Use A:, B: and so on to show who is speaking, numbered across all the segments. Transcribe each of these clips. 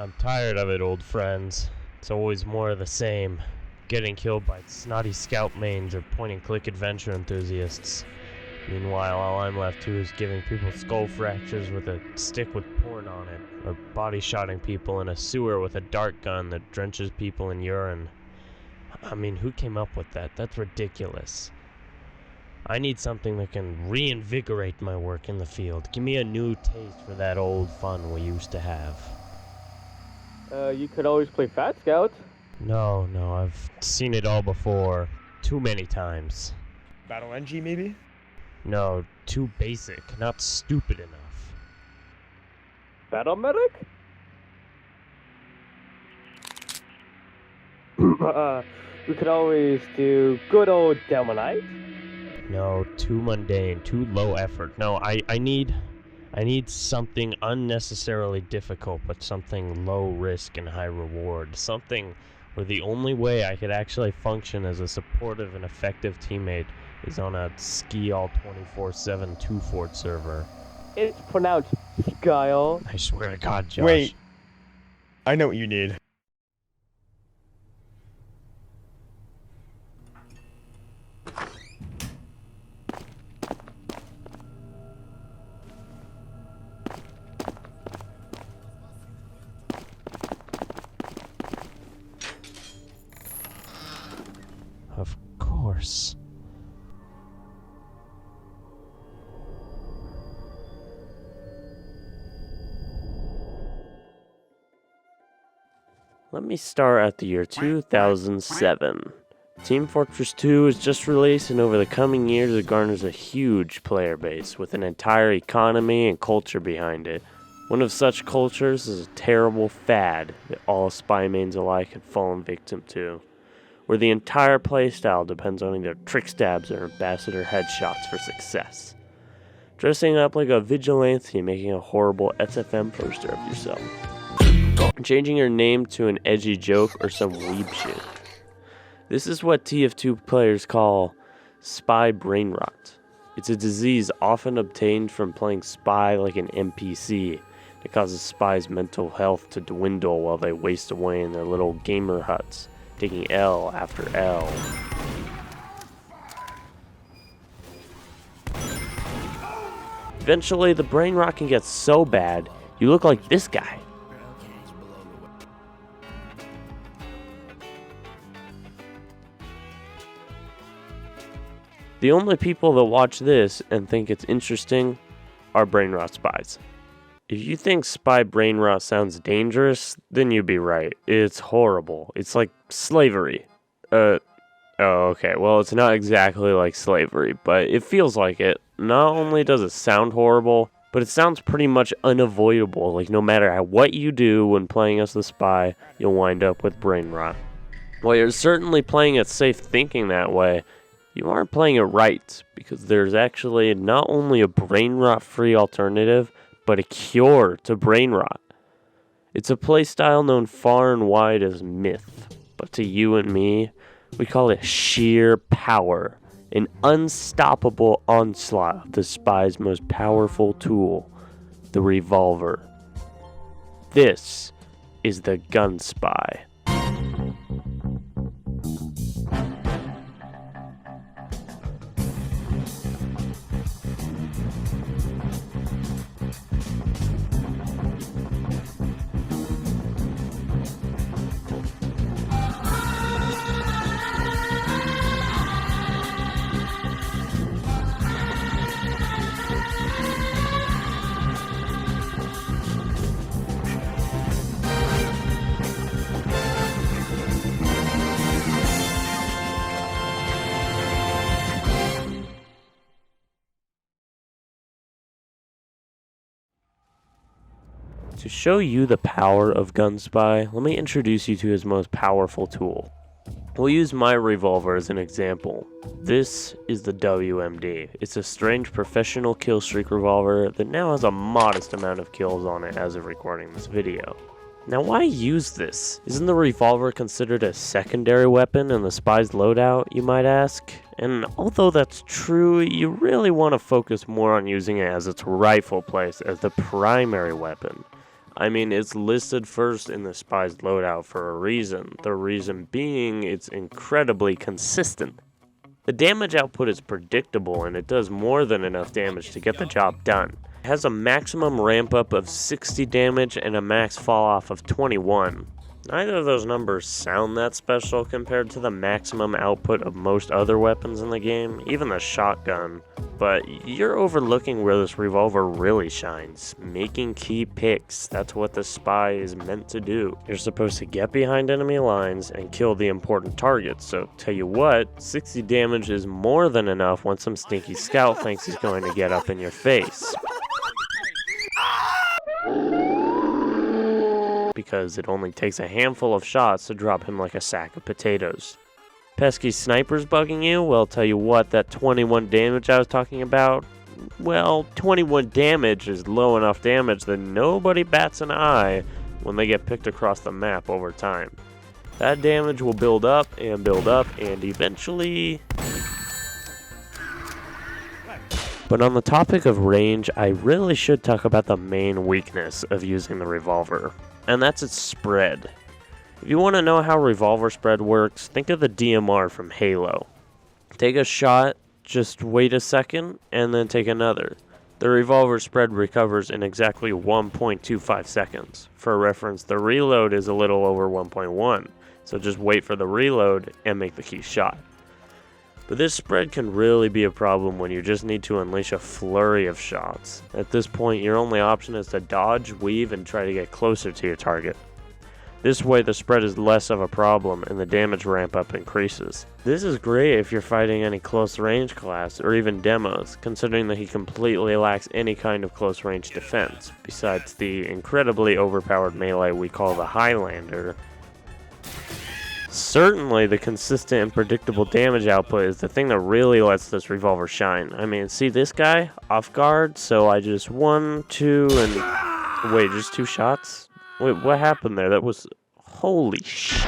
A: I'm tired of it, old friends. It's always more of the same. Getting killed by snotty scout mains or point-and-click adventure enthusiasts. Meanwhile, all I'm left to is giving people skull fractures with a stick with porn on it, or body-shotting people in a sewer with a dart gun that drenches people in urine. I mean, who came up with that? That's ridiculous. I need something that can reinvigorate my work in the field. Give me a new taste for that old fun we used to have.
B: You could always play Fat Scout.
A: No, I've seen it all before. Too many times.
C: Battle NG, maybe?
A: No, too basic, not stupid enough.
B: Battle Medic? We could always do good old Demonite.
A: No, too mundane, too low effort. No, I need something unnecessarily difficult, but something low risk and high reward. Something where the only way I could actually function as a supportive and effective teammate is on a ski all 24/7 2-fort server.
B: It's pronounced Skyle.
A: I swear to God, Josh.
C: Wait. I know what you need.
A: Of course. Let me start at the year 2007. Team Fortress 2 is just released, and over the coming years it garners a huge player base with an entire economy and culture behind it. One of such cultures is a terrible fad that all spy mains alike had fallen victim to, where the entire playstyle depends on either trick stabs or ambassador headshots for success. Dressing up like a vigilante and making a horrible SFM poster of yourself. Changing your name to an edgy joke or some weeb shit. This is what TF2 players call spy brain rot. It's a disease often obtained from playing spy like an NPC that causes spies' mental health to dwindle while they waste away in their little gamer huts, taking L after L. Eventually, the brain rot can get so bad, you look like this guy. The only people that watch this and think it's interesting are brain rot spies. If you think spy brain rot sounds dangerous, then you'd be right. It's horrible. It's like slavery. Oh, okay. Well, it's not exactly like slavery, but it feels like it. Not only does it sound horrible, but it sounds pretty much unavoidable. Like, no matter what you do when playing as the spy, you'll wind up with brain rot. While you're certainly playing it safe thinking that way, you aren't playing it right, because there's actually not only a brain rot free alternative, but a cure to brain rot. It's a playstyle known far and wide as myth, but to you and me, we call it sheer power, an unstoppable onslaught of the spy's most powerful tool, the Revolver. This is the Gunspy. To show you the power of Gunspy, let me introduce you to his most powerful tool. We'll use my revolver as an example. This is the WMD. It's a strange professional kill streak revolver that now has a modest amount of kills on it as of recording this video. Now, why use this? Isn't the revolver considered a secondary weapon in the spy's loadout, you might ask? And although that's true, you really want to focus more on using it as its rightful place as the primary weapon. I mean, it's listed first in the Spy's loadout for a reason. The reason being, it's incredibly consistent. The damage output is predictable, and it does more than enough damage to get the job done. It has a maximum ramp up of 60 damage and a max fall off of 21. Neither of those numbers sound that special compared to the maximum output of most other weapons in the game, even the shotgun, but you're overlooking where this revolver really shines, making key picks. That's what the Spy is meant to do. You're supposed to get behind enemy lines and kill the important targets, so tell you what, 60 damage is more than enough when some stinky scout thinks he's going to get up in your face. Because it only takes a handful of shots to drop him like a sack of potatoes. Pesky snipers bugging you? Well, tell you what, that 21 damage I was talking about, well, 21 damage is low enough damage that nobody bats an eye when they get picked across the map over time. That damage will build up, and eventually... But on the topic of range, I really should talk about the main weakness of using the revolver, and that's its spread. If you want to know how revolver spread works, think of the DMR from Halo. Take a shot, just wait a second, and then take another. The revolver spread recovers in exactly 1.25 seconds. For reference, the reload is a little over 1.1, so just wait for the reload and make the key shot. But this spread can really be a problem when you just need to unleash a flurry of shots. At this point, your only option is to dodge, weave, and try to get closer to your target. This way, the spread is less of a problem and the damage ramp up increases. This is great if you're fighting any close range class or even demos, considering that he completely lacks any kind of close range defense, besides the incredibly overpowered melee we call the Highlander. Certainly, the consistent and predictable damage output is the thing that really lets this revolver shine. I mean, see this guy? Off guard, so I just 1, 2, and... Wait, just 2 shots? Wait, what happened there? That was... Holy shit.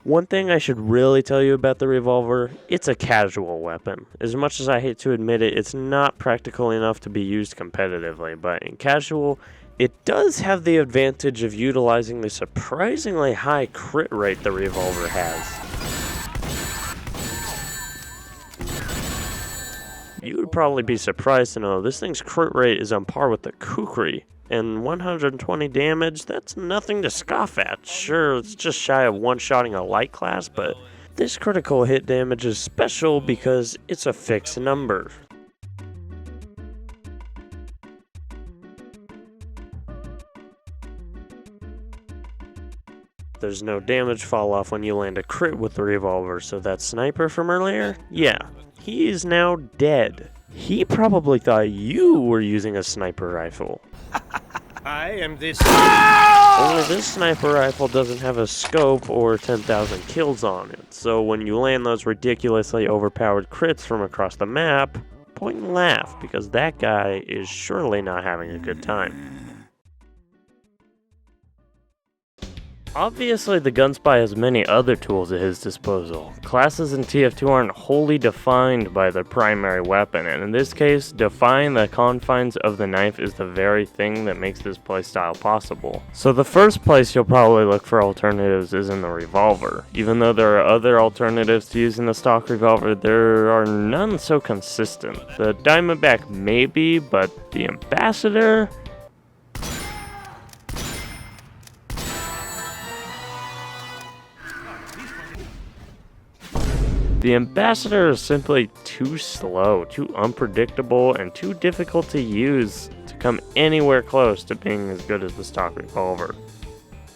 A: One thing I should really tell you about the revolver, it's a casual weapon. As much as I hate to admit it, it's not practical enough to be used competitively, but in casual... It does have the advantage of utilizing the surprisingly high crit rate the revolver has. You would probably be surprised to know this thing's crit rate is on par with the Kukri, and 120 damage, that's nothing to scoff at. Sure, it's just shy of one-shotting a light class, but this critical hit damage is special because it's a fixed number. There's no damage fall off when you land a crit with the revolver, so that sniper from earlier, yeah, he is now dead. He probably thought you were using a sniper rifle.
D: I am this.
A: Only this sniper rifle doesn't have a scope or 10,000 kills on it, so when you land those ridiculously overpowered crits from across the map, point and laugh, because that guy is surely not having a good time. Obviously, the Gunspy has many other tools at his disposal. Classes in TF2 aren't wholly defined by their primary weapon, and in this case, defying the confines of the knife is the very thing that makes this playstyle possible. So the first place you'll probably look for alternatives is in the revolver. Even though there are other alternatives to using the stock revolver, there are none so consistent. The Diamondback maybe, but the Ambassador... The Ambassador is simply too slow, too unpredictable, and too difficult to use to come anywhere close to being as good as the stock revolver.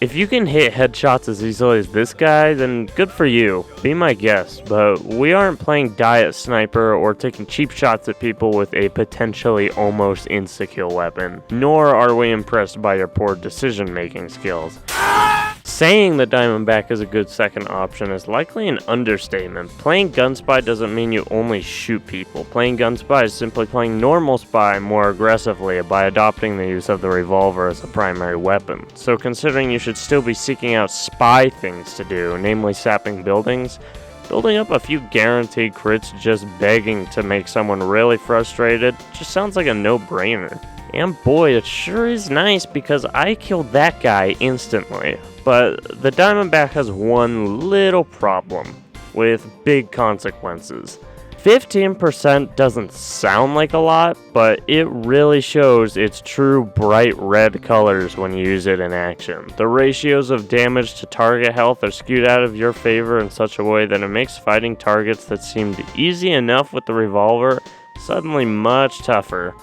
A: If you can hit headshots as easily as this guy, then good for you, be my guest, but we aren't playing diet sniper or taking cheap shots at people with a potentially almost insta-kill weapon, nor are we impressed by your poor decision-making skills. Saying the Diamondback is a good second option is likely an understatement. Playing Gunspy doesn't mean you only shoot people. Playing Gunspy is simply playing normal Spy more aggressively by adopting the use of the revolver as a primary weapon. So considering you should still be seeking out Spy things to do, namely sapping buildings, building up a few guaranteed crits just begging to make someone really frustrated just sounds like a no-brainer. And boy, it sure is nice because I killed that guy instantly. But the Diamondback has one little problem with big consequences. 15% doesn't sound like a lot, but it really shows its true bright red colors when you use it in action. The ratios of damage to target health are skewed out of your favor in such a way that it makes fighting targets that seemed easy enough with the revolver suddenly much tougher.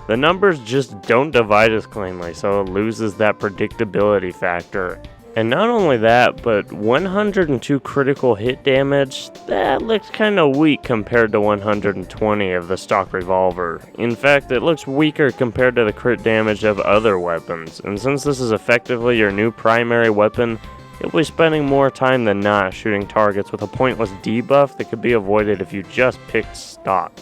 A: The numbers just don't divide as cleanly, so it loses that predictability factor. And not only that, but 102 critical hit damage, that looks kinda weak compared to 120 of the stock revolver. In fact, it looks weaker compared to the crit damage of other weapons, and since this is effectively your new primary weapon, you'll be spending more time than not shooting targets with a pointless debuff that could be avoided if you just picked stock.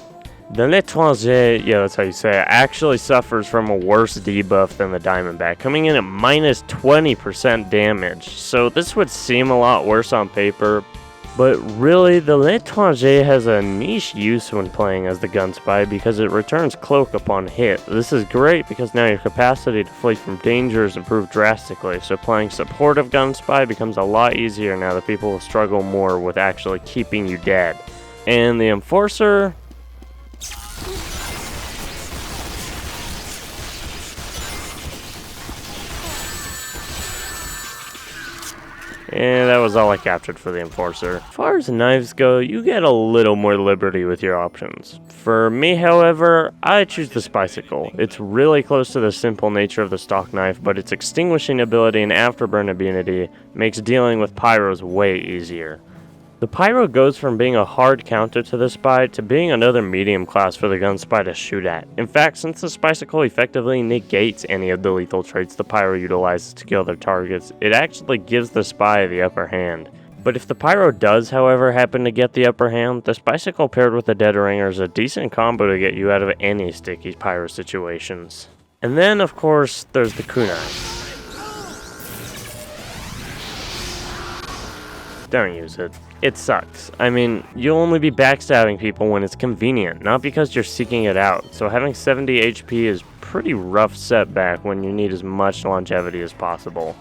A: The L'étranger, yeah, that's how you say it, actually suffers from a worse debuff than the Diamondback, coming in at minus 20% damage. So this would seem a lot worse on paper, but really the L'étranger has a niche use when playing as the Gunspy because it returns cloak upon hit. This is great because now your capacity to flee from danger is improved drastically, so playing supportive Gunspy becomes a lot easier now that people will struggle more with actually keeping you dead. And the Enforcer, and that was all I captured for the Enforcer. As far as knives go, you get a little more liberty with your options. For me, however, I choose the Spicicle. It's really close to the simple nature of the stock knife, but its extinguishing ability and afterburn immunity makes dealing with pyros way easier. The Pyro goes from being a hard counter to the Spy to being another medium class for the Gunspy to shoot at. In fact, since the Spicicle effectively negates any of the lethal traits the Pyro utilizes to kill their targets, it actually gives the Spy the upper hand. But if the Pyro does, however, happen to get the upper hand, the Spicicle paired with the Dead Ringer is a decent combo to get you out of any sticky Pyro situations. And then, of course, there's the Kunai. Don't use it. It sucks. I mean, you'll only be backstabbing people when it's convenient, not because you're seeking it out, so having 70 HP is pretty rough setback when you need as much longevity as possible.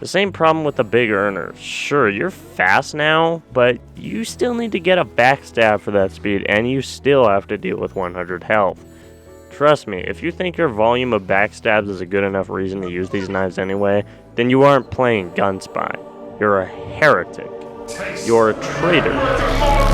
A: The same problem with the big earner. Sure, you're fast now, but you still need to get a backstab for that speed, and you still have to deal with 100 health. Trust me, if you think your volume of backstabs is a good enough reason to use these knives anyway, then you aren't playing Gunspy. You're a heretic. You're a traitor.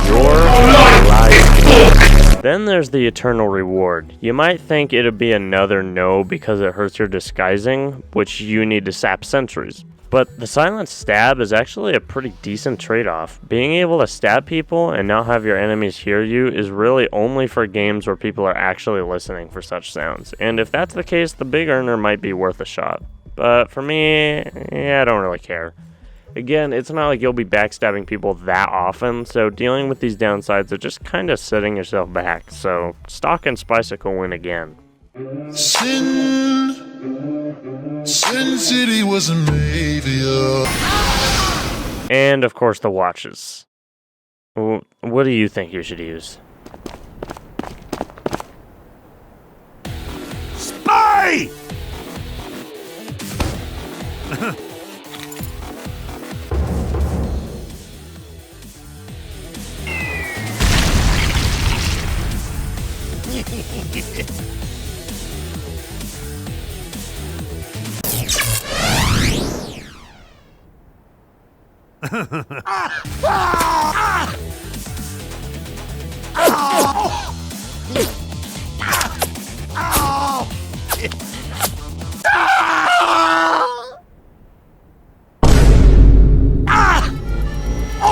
A: You're a liar. Then there's the eternal reward. You might think it'd be another no because it hurts your disguising, which you need to sap sentries. But the silent stab is actually a pretty decent trade-off. Being able to stab people and not have your enemies hear you is really only for games where people are actually listening for such sounds. And if that's the case, the big earner might be worth a shot. But for me, I don't really care. Again, it's not like you'll be backstabbing people that often, so dealing with these downsides are just kind of setting yourself back. So, stock and Spicicle win again.
E: Sin City was a mavia.
A: And of course the watches. What do you think you should use?
D: Spy!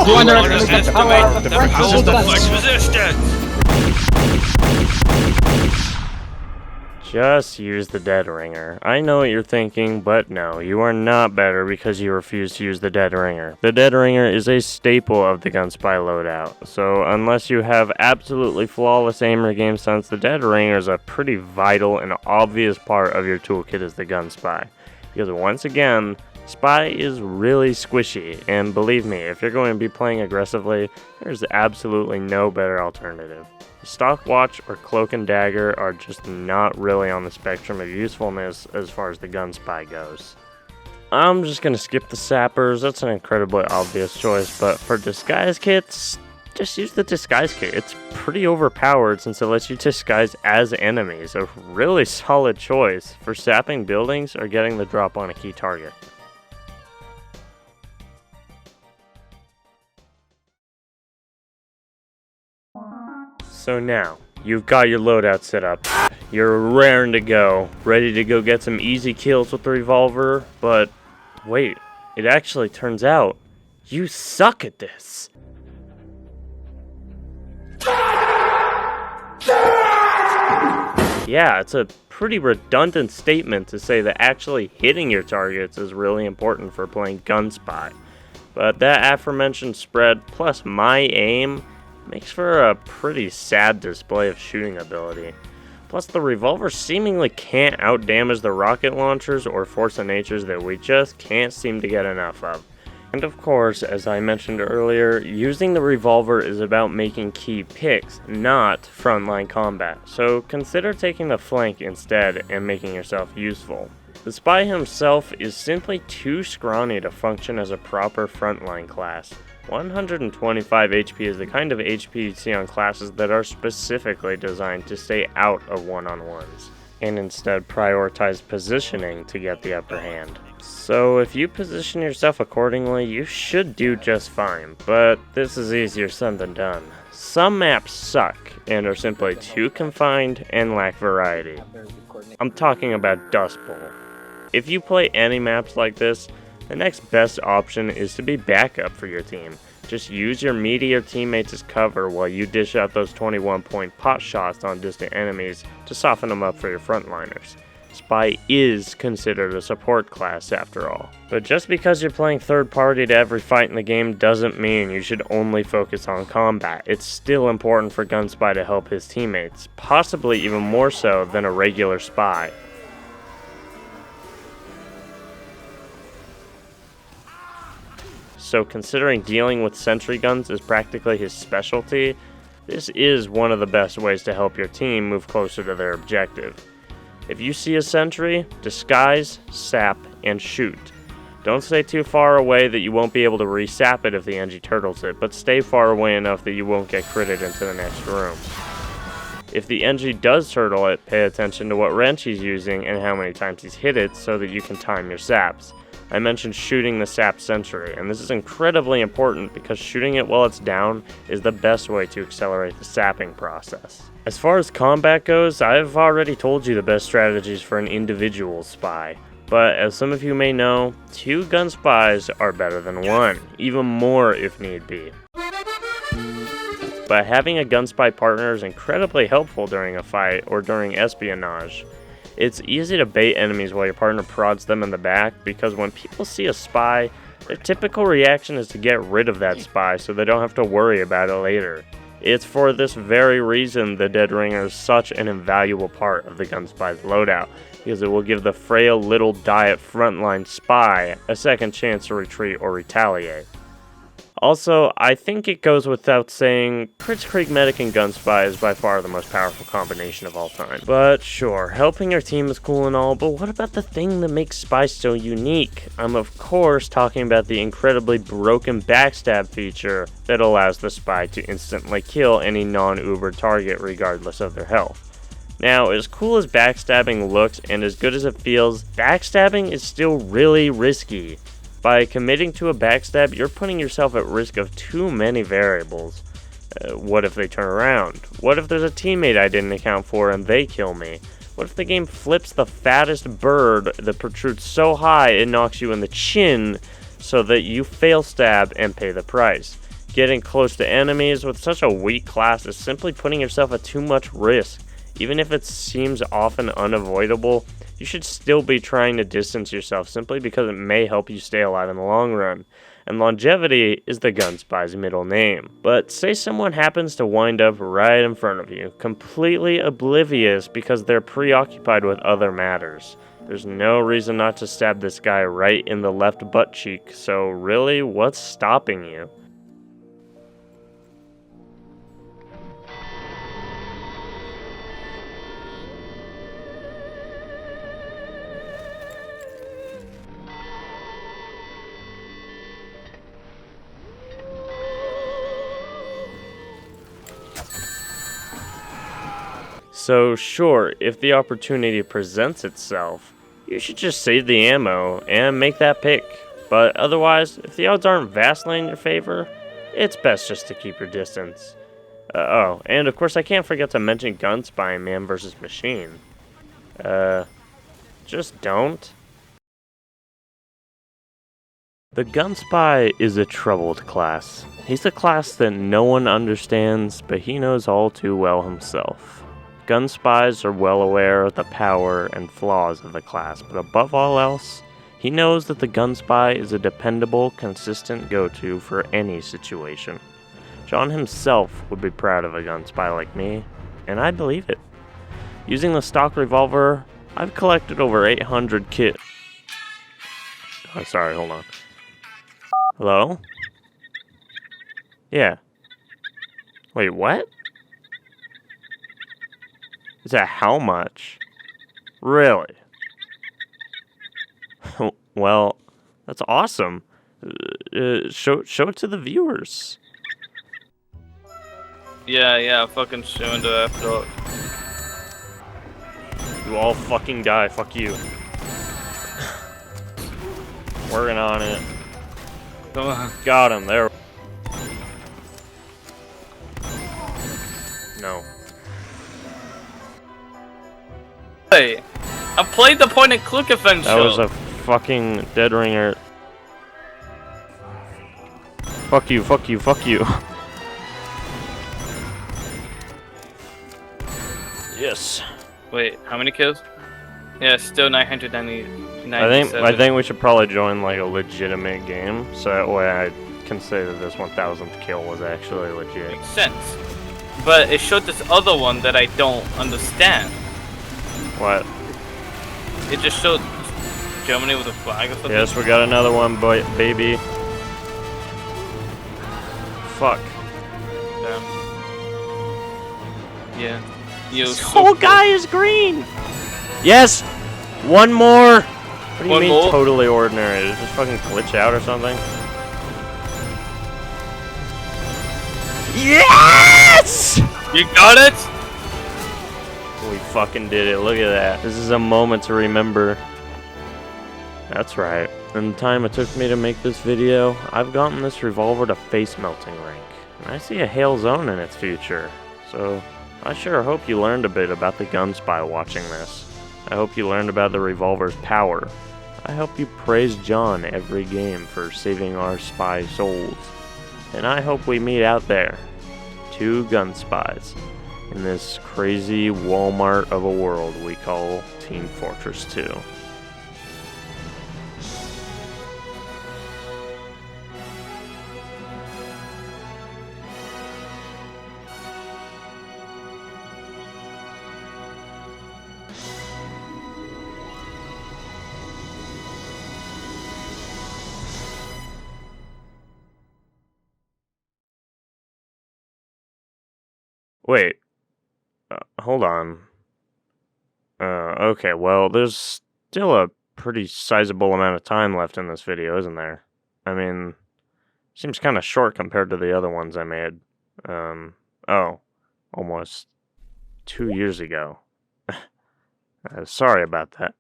B: You underestimate the power of the
D: resistance!
A: Just use the Dead Ringer. I know what you're thinking, but no, you are not better because you refuse to use the Dead Ringer. The Dead Ringer is a staple of the Gunspy loadout, so unless you have absolutely flawless aim or game sense, the Dead Ringer is a pretty vital and obvious part of your toolkit as the Gunspy. Because once again, Spy is really squishy, and believe me, if you're going to be playing aggressively, there's absolutely no better alternative. Stock Watch or Cloak and Dagger are just not really on the spectrum of usefulness as far as the Gunspy goes. I'm just going to skip the Sappers, that's an incredibly obvious choice, but for disguise kits, just use the disguise kit. It's pretty overpowered since it lets you disguise as enemies, a really solid choice for sapping buildings or getting the drop on a key target. So now, you've got your loadout set up, you're raring to go, ready to go get some easy kills with the revolver, but wait, it actually turns out, you suck at this. Yeah, it's a pretty redundant statement to say that actually hitting your targets is really important for playing Gunspy, but that aforementioned spread plus my aim makes for a pretty sad display of shooting ability. Plus, the revolver seemingly can't outdamage the rocket launchers or force of natures that we just can't seem to get enough of. And of course, as I mentioned earlier, using the revolver is about making key picks, not frontline combat, so consider taking the flank instead and making yourself useful. The Spy himself is simply too scrawny to function as a proper frontline class. 125 HP is the kind of HP you see on classes that are specifically designed to stay out of one-on-ones, and instead prioritize positioning to get the upper hand. So if you position yourself accordingly, you should do just fine, but this is easier said than done. Some maps suck and are simply too confined and lack variety. I'm talking about Dust Bowl. If you play any maps like this, the next best option is to be backup for your team. Just use your meatier teammates as cover while you dish out those 21-point pot shots on distant enemies to soften them up for your frontliners. Spy is considered a support class after all. But just because you're playing third party to every fight in the game doesn't mean you should only focus on combat. It's still important for Gunspy to help his teammates, possibly even more so than a regular spy. So considering dealing with sentry guns is practically his specialty, this is one of the best ways to help your team move closer to their objective. If you see a sentry, disguise, sap, and shoot. Don't stay too far away that you won't be able to re-sap it if the NG turtles it, but stay far away enough that you won't get critted into the next room. If the NG does turtle it, pay attention to what wrench he's using and how many times he's hit it so that you can time your saps. I mentioned shooting the sap sentry, and this is incredibly important because shooting it while it's down is the best way to accelerate the sapping process. As far as combat goes, I've already told you the best strategies for an individual spy, but as some of you may know, 2 gun spies are better than 1, even more if need be. But having a gun spy partner is incredibly helpful during a fight or during espionage. It's easy to bait enemies while your partner prods them in the back because when people see a spy, their typical reaction is to get rid of that spy so they don't have to worry about it later. It's for this very reason the Dead Ringer is such an invaluable part of the Gunspy's loadout, because it will give the frail little diet frontline spy a second chance to retreat or retaliate. Also, I think it goes without saying, Kritzkrieg Medic and Gunspy is by far the most powerful combination of all time. But sure, helping your team is cool and all, but what about the thing that makes Spy so unique? I'm of course talking about the incredibly broken backstab feature that allows the Spy to instantly kill any non-Uber target regardless of their health. Now, as cool as backstabbing looks and as good as it feels, backstabbing is still really risky. By committing to a backstab, you're putting yourself at risk of too many variables. What if they turn around? What if there's a teammate I didn't account for and they kill me? What if the game flips the fattest bird that protrudes so high it knocks you in the chin so that you fail stab and pay the price? Getting close to enemies with such a weak class is simply putting yourself at too much risk. Even if it seems often unavoidable, you should still be trying to distance yourself simply because it may help you stay alive in the long run. And longevity is the Gunspy's middle name. But say someone happens to wind up right in front of you, completely oblivious because they're preoccupied with other matters. There's no reason not to stab this guy right in the left butt cheek, so really, what's stopping you? So sure, if the opportunity presents itself, you should just save the ammo and make that pick. But otherwise, if the odds aren't vastly in your favor, it's best just to keep your distance. Oh, and of course I can't forget to mention Gunspy in Man vs. Machine. Just don't. The Gunspy is a troubled class. He's a class that no one understands, but he knows all too well himself. Gunspies are well aware of the power and flaws of the class, but above all else, he knows that the Gunspy is a dependable, consistent go-to for any situation. John himself would be proud of a Gunspy like me, and I believe it. Using the stock revolver, I've collected over 800 kit. Oh, sorry, hold on. Hello? Yeah. Wait, what? Is that how much? Really? Well, that's awesome. Show it to the viewers.
F: Yeah, fucking showing to after.
A: You all fucking die, fuck you. Working on it.
F: Come on.
A: Got him, there. No.
F: Hey, I played the point and click adventure.
A: That was a fucking dead ringer. Fuck you, fuck you, fuck you. Yes.
F: Wait, how many kills? Yeah, still 990.
A: I think we should probably join like a legitimate game, so that way I can say that this 1000th kill was actually legit.
F: Makes sense. But it showed this other one that I don't understand.
A: What?
F: It just showed Germany with a flag or something.
A: Yes, we got another one, boy, baby. Fuck.
F: Damn. Yeah.
A: This whole guy is green! Yes! One more! What do you
F: One
A: mean
F: more?
A: totally ordinary? Did it just fucking glitch out or something? Yes!
F: You got it?
A: We fucking did it. Look at that. This is a moment to remember. That's right. In the time it took me to make this video, I've gotten this revolver to face melting rank. And I see a hail zone in its future. So I sure hope you learned a bit about the Gunspy watching this. I hope you learned about the revolver's power. I hope you praise John every game for saving our spy souls. And I hope we meet out there. 2 Gunspies. In this crazy Walmart of a world we call Team Fortress 2. Wait. Hold on. Okay, well, there's still a pretty sizable amount of time left in this video, isn't there? I mean, seems kind of short compared to the other ones I made. Oh, almost 2 years ago. Sorry about that.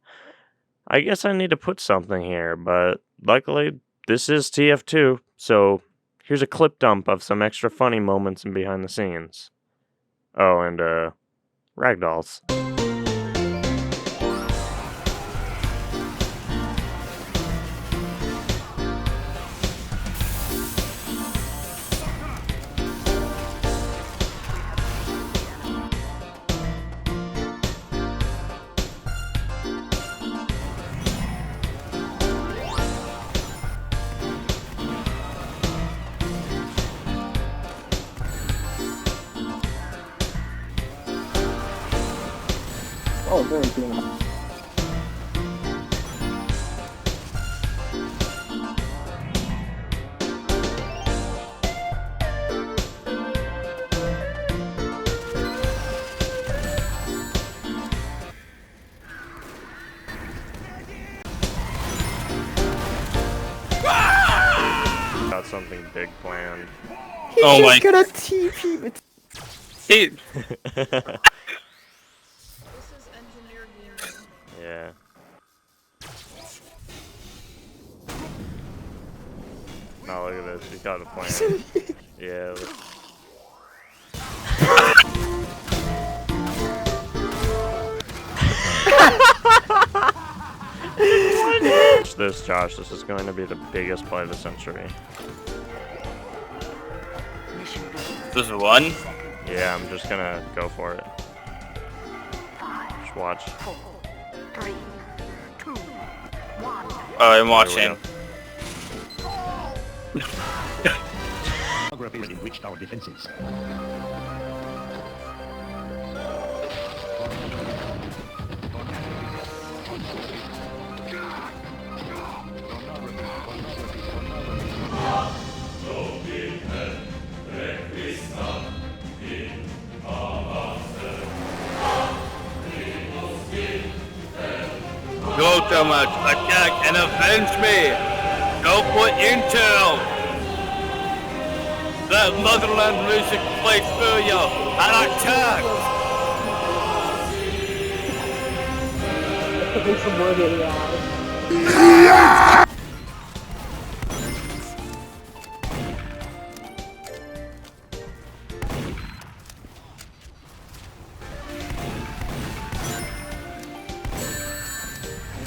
A: I guess I need to put something here, but luckily, this is TF2, so here's a clip dump of some extra funny moments and behind the scenes. Oh, and, ragdolls.
B: Oh, very cool.
A: something big planned.
F: Oh my.
C: gonna TP with.
F: He,
A: Yeah. Now look at this. He's got a plan. Yeah. Watch this, Josh. This is going to be the biggest play of the century.
F: this is one.
A: Yeah, I'm just gonna go for it. Just watch.
F: I'm watching.
D: Geography has enriched our defenses.
F: Go, Thomas, attack and avenge me! Go for intel! That motherland music plays for you! And attack!
B: There's some word in the eye.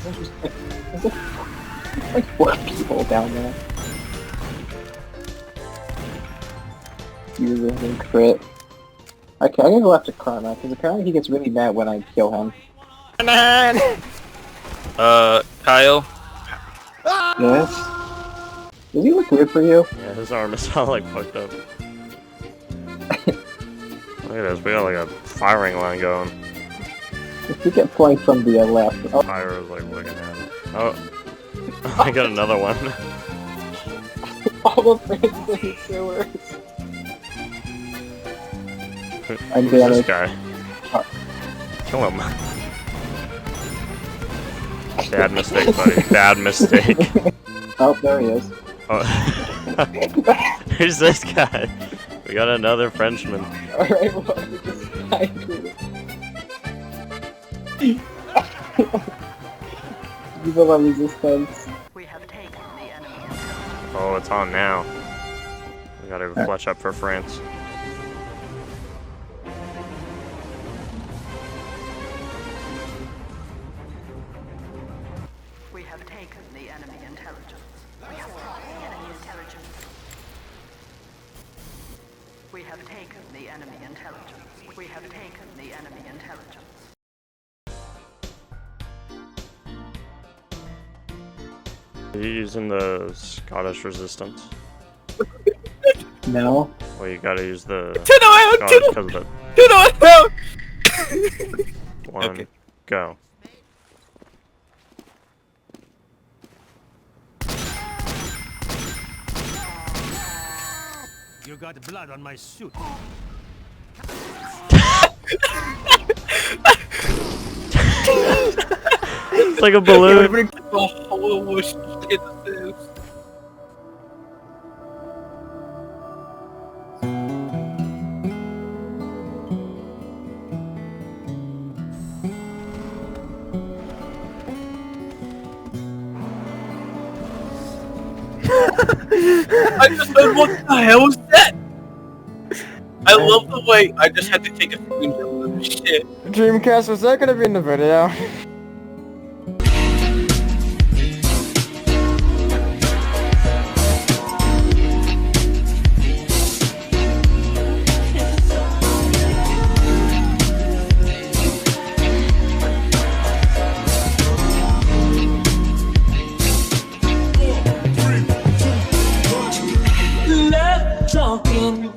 G: There's like 4 people down there. Using crit. Okay, I'm gonna go after Karma, because apparently he gets really mad when I kill him.
F: Kyle?
G: Yes? Does he look weird for you?
A: Yeah, his arm is all like fucked up. Look at this. We got like a firing line going.
G: If you get flanked from the left... Oh,
A: Pyro's like looking at it. Oh. I got another one.
G: all the friends in the sewers. I'm
A: Who's this
G: damaged.
A: guy?
G: Oh.
A: Kill him. Bad mistake, buddy. Bad mistake.
G: Oh, there he is.
A: Oh. Who's this guy? We got another Frenchman.
G: Alright, well, this guy too. Viva la resistance.
H: We have taken the enemy.
A: Oh, it's on now. We gotta clutch up for France.
H: We have taken the enemy intelligence. We have taken the enemy intelligence. We have taken the enemy intelligence. We have taken the enemy intelligence.
A: Are you using the Scottish resistance?
G: No.
A: Well, you gotta use the
F: Turn around!
A: Scottish because of the
F: Turn around!
A: one.
F: Okay.
A: Go.
D: You got blood on my suit.
A: It's like a balloon.
F: Oh, shit, this. I just said, what the hell was that? I love the way I just had to take a screenshot of this shit.
C: Dreamcast, was that gonna be in the video?
I: Let's talk in